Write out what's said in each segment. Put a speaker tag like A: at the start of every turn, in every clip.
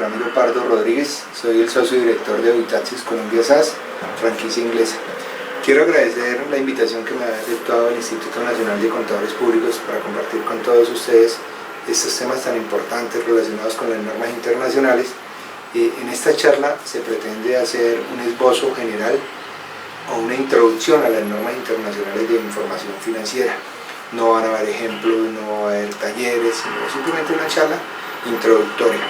A: Ramiro Pardo Rodríguez, soy el socio director de Oitaxis Colombia SAS, franquicia inglesa. Quiero agradecer la invitación que me ha efectuado el Instituto Nacional de Contadores Públicos para compartir con todos ustedes estos temas tan importantes relacionados con las normas internacionales. En esta charla se pretende hacer un esbozo general o una introducción a las normas internacionales de información financiera. No van a haber ejemplos, no va a haber talleres, sino simplemente una charla introductoria.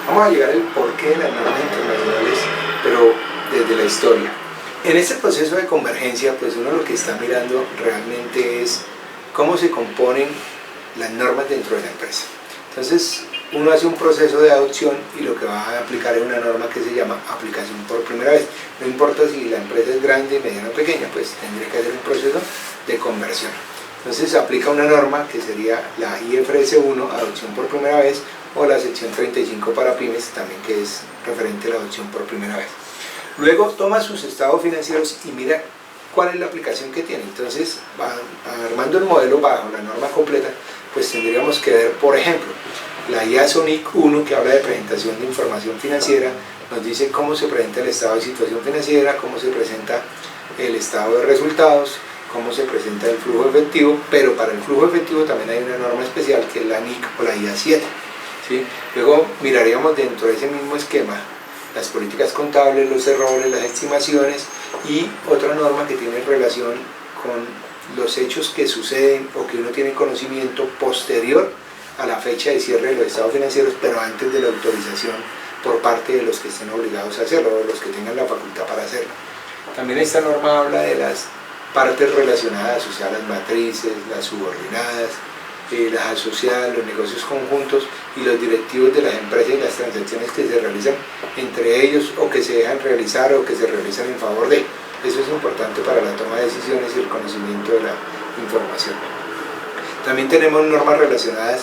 A: Vamos a llegar al porqué de las normas internacionales, pero desde la historia. En este proceso de convergencia, pues uno lo que está mirando realmente es cómo se componen las normas dentro de la empresa. Entonces, uno hace un proceso de adopción y lo que va a aplicar es una norma que se llama aplicación por primera vez. No importa si la empresa es grande, mediana o pequeña, pues tendría que hacer un proceso de conversión. Entonces se aplica una norma que sería la IFRS 1, adopción por primera vez, o la sección 35 para pymes, también que es referente a la adopción por primera vez. Luego toma sus estados financieros y mira cuál es la aplicación que tiene. Entonces, armando el modelo bajo la norma completa, pues tendríamos que ver, por ejemplo, la IASO NIC 1, que habla de presentación de información financiera, nos dice cómo se presenta el estado de situación financiera, cómo se presenta el estado de resultados, cómo se presenta el flujo efectivo, pero para el flujo efectivo también hay una norma especial que es la NIC o la IA 7. ¿Sí? Luego miraríamos dentro de ese mismo esquema las políticas contables, los errores, las estimaciones y otra norma que tiene relación con los hechos que suceden o que uno tiene conocimiento posterior a la fecha de cierre de los estados financieros, pero antes de la autorización por parte de los que estén obligados a hacerlo o los que tengan la facultad para hacerlo. También esta norma habla de las partes relacionadas, o sea, las matrices, las subordinadas, las asociadas, los negocios conjuntos y los directivos de las empresas y las transacciones que se realizan entre ellos o que se dejan realizar o que se realizan en favor de. Eso es importante para la toma de decisiones y el conocimiento de la información. También tenemos normas relacionadas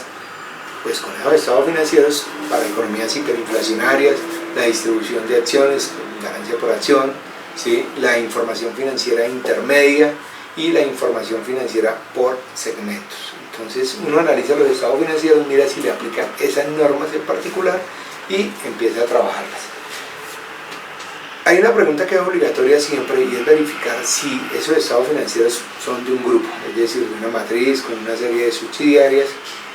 A: pues, con esos estados financieros para economías hiperinflacionarias, la distribución de acciones, ganancia por acción, ¿sí? La información financiera intermedia y la información financiera por segmentos. Entonces uno analiza los estados financieros, mira si le aplican esas normas en particular y empieza a trabajarlas. Hay una pregunta que es obligatoria siempre y es verificar si esos estados financieros son de un grupo, es decir, de una matriz con una serie de subsidiarias,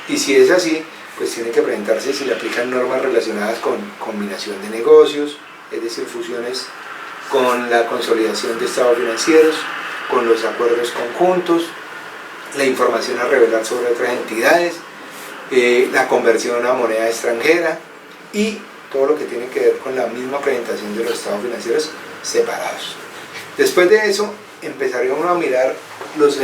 A: y si es así, pues tiene que preguntarse si le aplican normas relacionadas con combinación de negocios, es decir, fusiones con la consolidación de estados financieros, con los acuerdos conjuntos, la información a revelar sobre otras entidades, la conversión a moneda extranjera y todo lo que tiene que ver con la misma presentación de los estados financieros separados. Después de eso empezaríamos a mirar los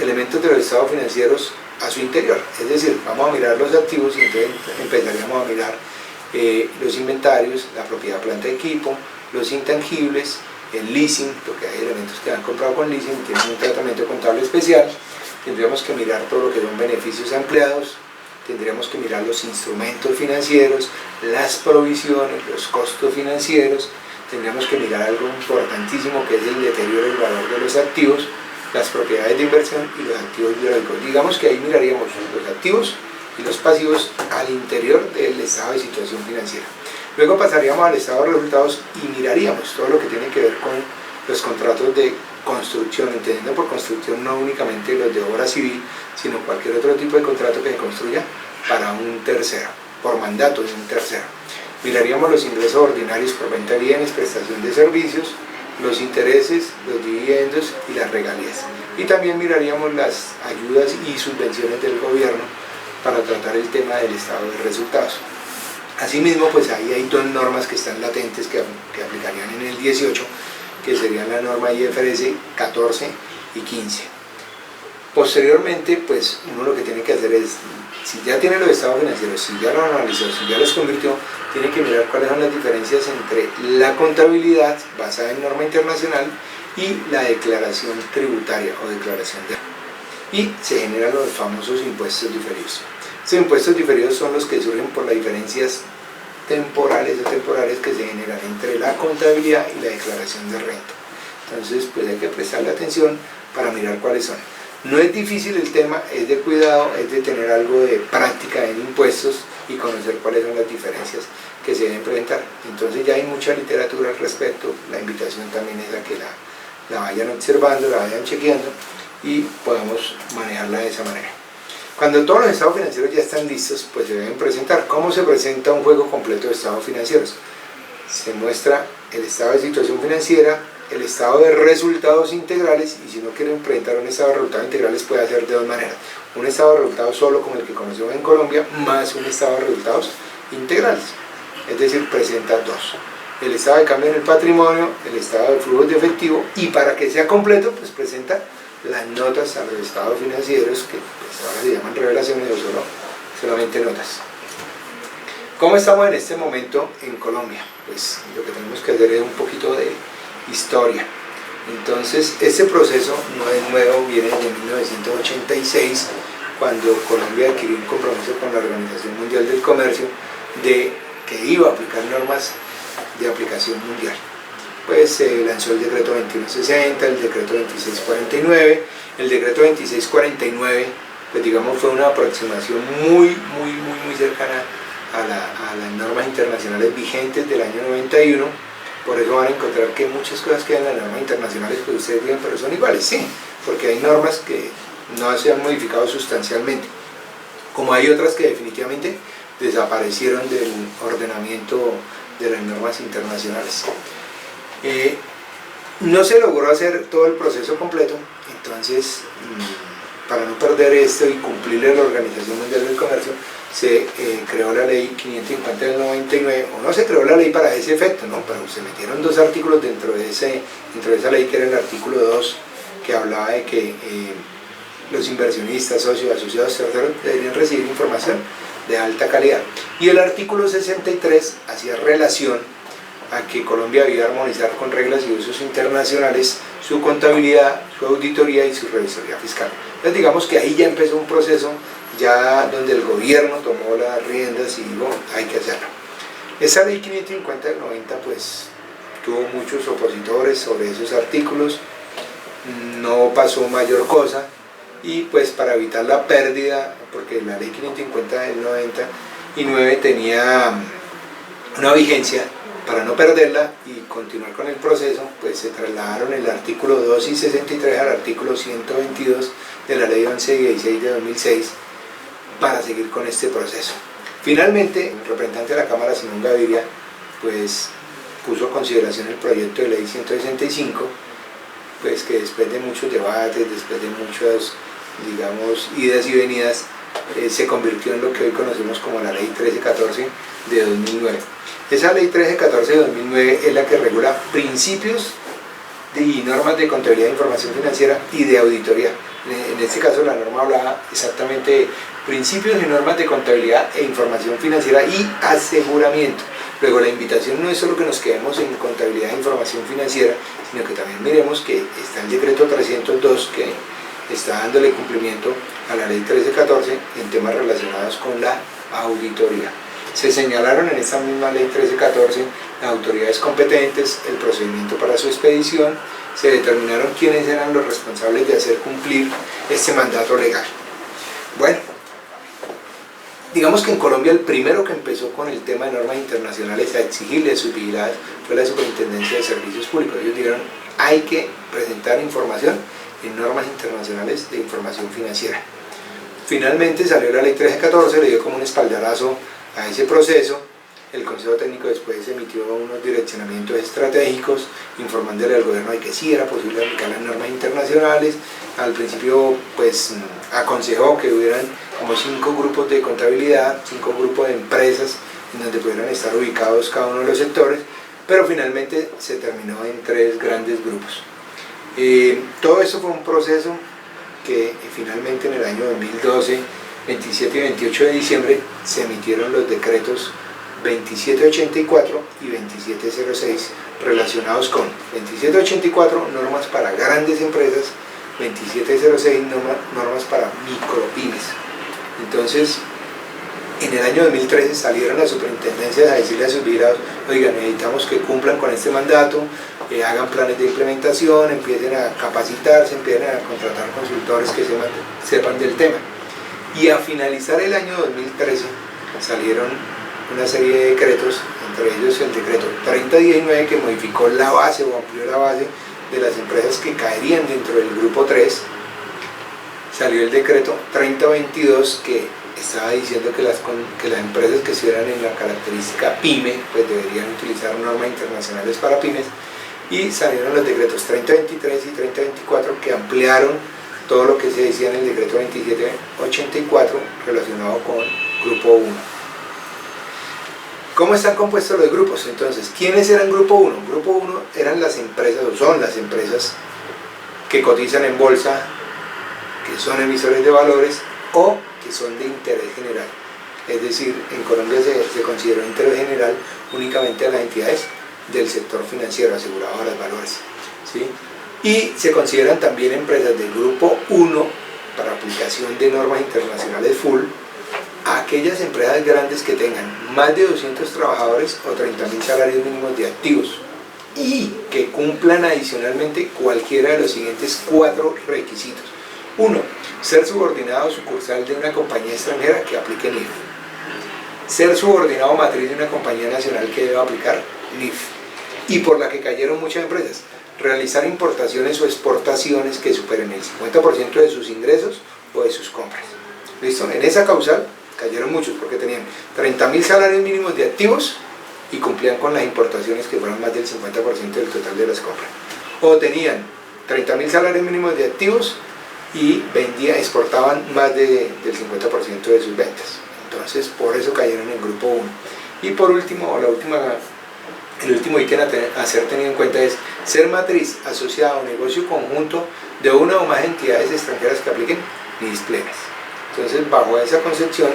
A: elementos de los estados financieros a su interior, es decir, vamos a mirar los activos y entonces empezaríamos a mirar los inventarios, la propiedad, planta, equipo, los intangibles, el leasing, porque hay elementos que han comprado con leasing, tienen un tratamiento contable especial. Tendríamos que mirar todo lo que son beneficios a empleados, tendríamos que mirar los instrumentos financieros, las provisiones, los costos financieros, tendríamos que mirar algo importantísimo que es el deterioro del valor de los activos, las propiedades de inversión y los activos biológicos. Digamos que ahí miraríamos los activos y los pasivos al interior del estado de situación financiera. Luego pasaríamos al estado de resultados y miraríamos todo lo que tiene que ver con los contratos de construcción, entendiendo por construcción no únicamente los de obra civil, sino cualquier otro tipo de contrato que se construya para un tercero, por mandato de un tercero. Miraríamos los ingresos ordinarios por venta de bienes, prestación de servicios, los intereses, los dividendos y las regalías. Y también miraríamos las ayudas y subvenciones del gobierno para tratar el tema del estado de resultados. Asimismo, pues ahí hay dos normas que están latentes que aplicarían en el 18, que serían la norma IFRS 14 y 15. Posteriormente, pues uno lo que tiene que hacer es, si ya tiene los estados financieros, si ya los analizó, si ya los convirtió, tiene que mirar cuáles son las diferencias entre la contabilidad basada en norma internacional y la declaración tributaria o declaración de... Y se generan los famosos impuestos diferidos. Estos impuestos diferidos son los que surgen por las diferencias temporales o temporales que se generan entre la contabilidad y la declaración de renta. Entonces, pues hay que prestarle atención para mirar cuáles son. No es difícil el tema, es de cuidado, es de tener algo de práctica en impuestos y conocer cuáles son las diferencias que se deben presentar. Entonces ya hay mucha literatura al respecto, la invitación también es a que la vayan observando, la vayan chequeando y podamos manejarla de esa manera. Cuando todos los estados financieros ya están listos, pues se deben presentar. ¿Cómo se presenta un juego completo de estados financieros? Se muestra el estado de situación financiera, el estado de resultados integrales, y si no quieren presentar un estado de resultados integrales puede hacer de dos maneras: un estado de resultados solo como el que conocemos en Colombia, más un estado de resultados integrales, es decir, presenta dos: el estado de cambio en el patrimonio, el estado de flujos de efectivo, y para que sea completo pues presenta las notas a los estados financieros, que pues ahora se llaman revelaciones o solamente notas. ¿Cómo estamos en este momento en Colombia? Pues lo que tenemos que hacer es un poquito de historia. Entonces, este proceso no es nuevo, viene desde 1986, cuando Colombia adquirió un compromiso con la Organización Mundial del Comercio de que iba a aplicar normas de aplicación mundial. Pues se lanzó el decreto 2160, el decreto 2649. El decreto 2649, pues digamos, fue una aproximación muy cercana a las normas internacionales vigentes del año 91. Por eso van a encontrar que muchas cosas que en las normas internacionales pues ustedes digan, pero son iguales, sí, porque hay normas que no se han modificado sustancialmente, como hay otras que definitivamente desaparecieron del ordenamiento de las normas internacionales. No se logró hacer todo el proceso completo, entonces para no perder esto y cumplirle la Organización Mundial del Comercio, se creó la ley 550 del 99, o no se creó la ley para ese efecto, ¿no? Pero se metieron dos artículos dentro de esa ley, que era el artículo 2, que hablaba de que los inversionistas, socios, asociados, terceros deberían recibir información de alta calidad, y el artículo 63 hacía relación a que Colombia debía armonizar con reglas y usos internacionales su contabilidad, su auditoría y su revisoría fiscal. Entonces digamos que ahí ya empezó un proceso ya donde el gobierno tomó las riendas y dijo, hay que hacerlo. Esa ley 550 del 90 pues tuvo muchos opositores sobre esos artículos, no pasó mayor cosa, y pues para evitar la pérdida, porque la ley 550 del 99 tenía una vigencia, para no perderla y continuar con el proceso, pues se trasladaron el artículo 2 y 63 al artículo 122 de la ley 1116 de 2006 para seguir con este proceso. Finalmente, el representante de la Cámara, Simón Gaviria, pues puso a consideración el proyecto de ley 165, pues que después de muchos debates, después de muchas, digamos, idas y venidas, se convirtió en lo que hoy conocemos como la ley 1314 de 2009. Esa ley 1314 de 2009 es la que regula principios y normas de contabilidad de información financiera y de auditoría. En este caso la norma hablaba exactamente de principios y normas de contabilidad e información financiera y aseguramiento. Luego la invitación no es solo que nos quedemos en contabilidad e información financiera, sino que también miremos que está el decreto 302 que está dándole cumplimiento a la ley 1314 en temas relacionados con la auditoría. Se señalaron en esta misma ley 1314 las autoridades competentes, el procedimiento para su expedición, se determinaron quiénes eran los responsables de hacer cumplir este mandato legal. Bueno, digamos que en Colombia el primero que empezó con el tema de normas internacionales a exigirle a sus vigiladas fue la Superintendencia de Servicios Públicos. Ellos dijeron, hay que presentar información en normas internacionales de información financiera. Finalmente salió la ley 1314, le dio como un espaldarazo a ese proceso. El Consejo Técnico después emitió unos direccionamientos estratégicos informándole al gobierno de que sí era posible aplicar las normas internacionales. Al principio pues aconsejó que hubieran como 5 grupos de contabilidad, 5 grupos de empresas en donde pudieran estar ubicados cada uno de los sectores, pero finalmente se terminó en 3 grandes grupos. Todo eso fue un proceso que finalmente en el año 2012, 27 y 28 de diciembre, se emitieron los decretos 2784 y 2706 relacionados con 2784 normas para grandes empresas, 2706 normas para micropymes. Entonces, en el año 2013 salieron las superintendencias a decirle a sus vigilados, oigan, necesitamos que cumplan con este mandato, hagan planes de implementación, empiecen a capacitarse, empiecen a contratar consultores que sepan del tema. Y a finalizar el año 2013, salieron una serie de decretos, entre ellos el decreto 3019 que modificó la base o amplió la base de las empresas que caerían dentro del grupo 3. Salió el decreto 3022 que estaba diciendo que las empresas que estuvieran en la característica PYME pues deberían utilizar normas internacionales para pymes, y salieron los decretos 3023 y 3024 que ampliaron todo lo que se decía en el decreto 2784 relacionado con grupo 1. ¿Cómo están compuestos los grupos? Entonces, ¿quiénes eran grupo 1? Grupo 1 eran las empresas, o son las empresas que cotizan en bolsa, que son emisores de valores o que son de interés general. Es decir, en Colombia se consideró interés general únicamente a las entidades del sector financiero, aseguradoras, valores, ¿sí? Y se consideran también empresas del grupo 1 para aplicación de normas internacionales full a aquellas empresas grandes que tengan más de 200 trabajadores o 30.000 salarios mínimos de activos y que cumplan adicionalmente cualquiera de los siguientes 4 requisitos. 1. Ser subordinado o sucursal de una compañía extranjera que aplique NIF. Ser subordinado o matriz de una compañía nacional que deba aplicar NIF y por la que cayeron muchas empresas. Realizar importaciones o exportaciones que superen el 50% de sus ingresos o de sus compras. ¿Listo? En esa causal cayeron muchos porque tenían 30.000 salarios mínimos de activos y cumplían con las importaciones que fueron más del 50% del total de las compras. O tenían 30.000 salarios mínimos de activos y exportaban más del 50% de sus ventas. Entonces, por eso cayeron en grupo 1. Y por último, el último ítem a ser tenido en cuenta es ser matriz, asociado o negocio conjunto de una o más entidades extranjeras que apliquen NIF plenas. Entonces, bajo esa concepción,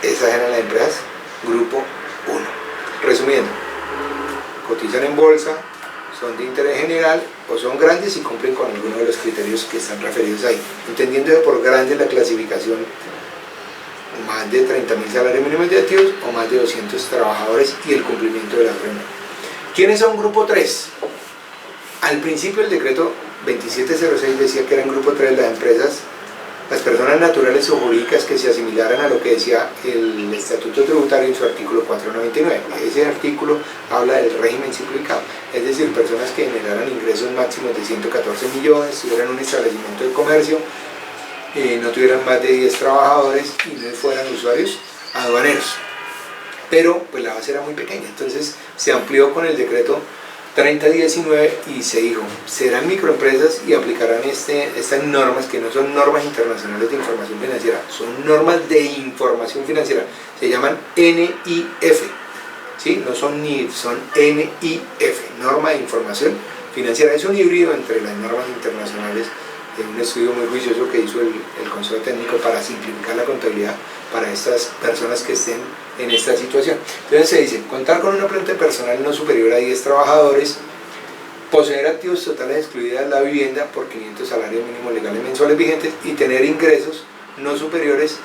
A: esas eran las empresas grupo 1. Resumiendo, cotizan en bolsa, son de interés general o son grandes y cumplen con alguno de los criterios que están referidos ahí. Entendiendo que por grande la clasificación, más de 30.000 salarios mínimos de activos o más de 200 trabajadores y el cumplimiento de la norma. ¿Quiénes son grupo 3? Al principio el decreto 2706 decía que eran grupo 3 las empresas, las personas naturales o jurídicas que se asimilaran a lo que decía el Estatuto Tributario en su artículo 499. Ese artículo habla del régimen simplificado, es decir, personas que generaran ingresos máximos de 114 millones, tuvieran un establecimiento de comercio, no tuvieran más de 10 trabajadores y no fueran usuarios aduaneros. Pero pues la base era muy pequeña, entonces se amplió con el decreto 3019 y se dijo, serán microempresas y aplicarán estas normas que no son normas internacionales de información financiera, son normas de información financiera, se llaman NIF, ¿sí? No son NIF, son NIF, norma de información financiera. Es un híbrido entre las normas internacionales, un estudio muy juicioso que hizo el Consejo Técnico para simplificar la contabilidad para estas personas que estén en esta situación. Entonces se dice, contar con una planta de personal no superior a 10 trabajadores, poseer activos totales excluidas la vivienda por 500 salarios mínimos legales mensuales vigentes y tener ingresos no superiores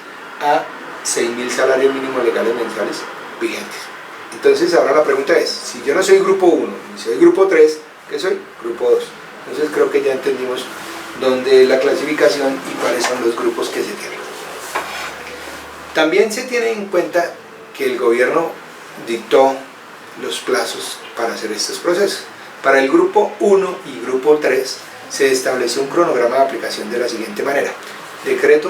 A: a 6.000 salarios mínimos legales mensuales vigentes. Entonces ahora la pregunta es, si yo no soy grupo 1, ni soy grupo 3, ¿qué soy? Grupo 2. Entonces creo que ya entendimos dónde es la clasificación y cuáles son los grupos que se tienen. También se tiene en cuenta que el gobierno dictó los plazos para hacer estos procesos. Para el grupo 1 y grupo 3 se estableció un cronograma de aplicación de la siguiente manera. Decreto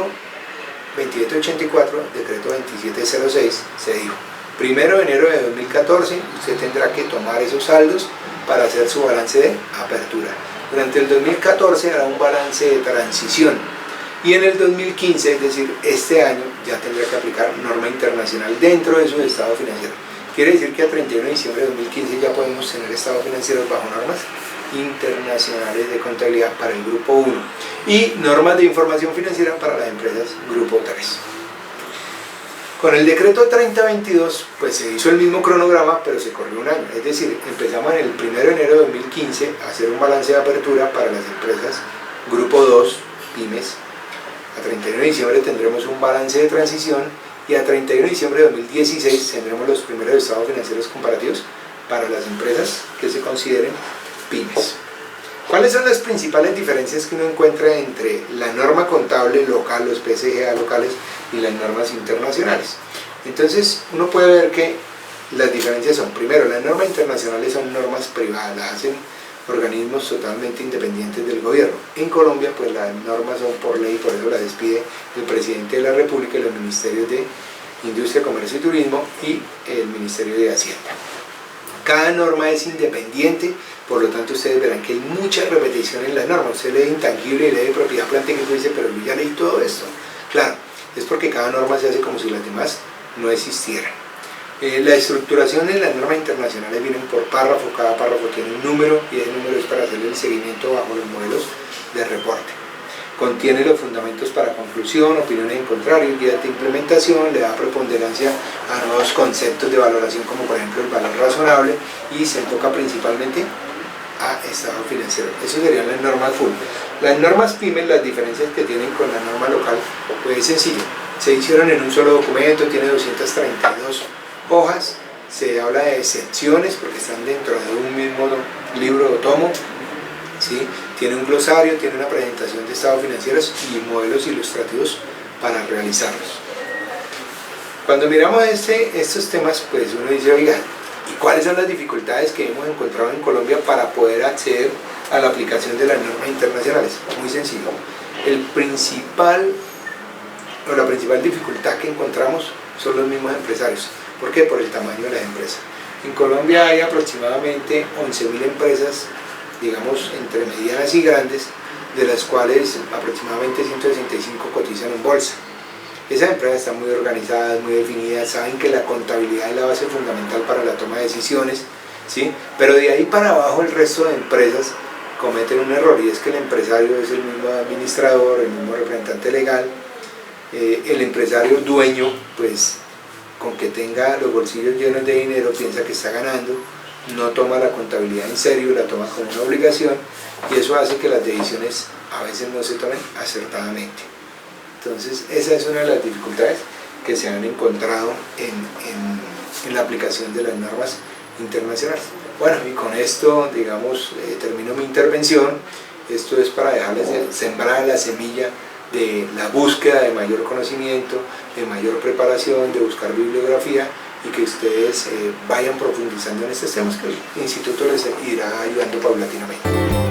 A: 2784, decreto 2706, se dijo, 1 de enero de 2014 usted tendrá que tomar esos saldos para hacer su balance de apertura. Durante el 2014 hará un balance de transición y en el 2015, es decir, este año, ya tendrá que aplicar norma internacional dentro de su estado financiero. Quiere decir que a 31 de diciembre de 2015 ya podemos tener estados financieros bajo normas internacionales de contabilidad para el grupo 1 y normas de información financiera para las empresas grupo 3. Con el decreto 3022 pues se hizo el mismo cronograma, pero se corrió un año, es decir, empezamos en el 1 de enero de 2015 a hacer un balance de apertura para las empresas grupo 2, pymes. A 31 de diciembre tendremos un balance de transición y a 31 de diciembre de 2016 tendremos los primeros estados financieros comparativos para las empresas que se consideren pymes. ¿Cuáles son las principales diferencias que uno encuentra entre la norma contable local, los PSGA locales y las normas internacionales? Entonces uno puede ver que las diferencias son, primero, las normas internacionales son normas privadas, las hacen organismos totalmente independientes del gobierno. En Colombia pues las normas son por ley, por eso las despide el presidente de la República y los ministerios de Industria, Comercio y Turismo y el Ministerio de Hacienda. Cada norma es independiente, por lo tanto ustedes verán que hay mucha repetición en las normas. Usted lee intangible y lee propiedad plantera y dice, pero yo ya leí todo esto. Claro, es porque cada norma se hace como si las demás no existieran. La estructuración en las normas internacionales vienen por párrafo, cada párrafo tiene un número y ese número es para hacer el seguimiento bajo los modelos de reporte. Contiene los fundamentos para conclusión, opiniones en contrario, guías de implementación, le da preponderancia a nuevos conceptos de valoración como por ejemplo el valor razonable y se enfoca principalmente a estado financiero. Eso serían las normas full. Las normas PYME, las diferencias que tienen con la norma local, pues es sencillo. Se hicieron en un solo documento, tiene 232 hojas, se habla de excepciones porque están dentro de un mismo libro o tomo, ¿sí? Tiene un glosario, tiene una presentación de estados financieros y modelos ilustrativos para realizarlos. Cuando miramos estos temas, pues uno dice, oiga, ¿y cuáles son las dificultades que hemos encontrado en Colombia para poder acceder a la aplicación de las normas internacionales? Muy sencillo. La principal dificultad que encontramos son los mismos empresarios. ¿Por qué? Por el tamaño de las empresas. En Colombia hay aproximadamente 11.000 empresas, digamos, entre medianas y grandes, de las cuales aproximadamente 165 cotizan en bolsa. Esas empresas están muy organizadas, muy definidas, saben que la contabilidad es la base fundamental para la toma de decisiones, ¿sí? Pero de ahí para abajo el resto de empresas cometen un error, y es que el empresario es el mismo administrador, el mismo representante legal, el empresario dueño, pues con que tenga los bolsillos llenos de dinero piensa que está ganando, no toma la contabilidad en serio, la toma como una obligación, y eso hace que las decisiones a veces no se tomen acertadamente. Entonces esa es una de las dificultades que se han encontrado en la aplicación de las normas internacionales. Bueno, y con esto, digamos, termino mi intervención. Esto es para dejarles sembrar la semilla de la búsqueda de mayor conocimiento, de mayor preparación, de buscar bibliografía, y que ustedes vayan profundizando en estos temas que el Instituto les irá ayudando paulatinamente.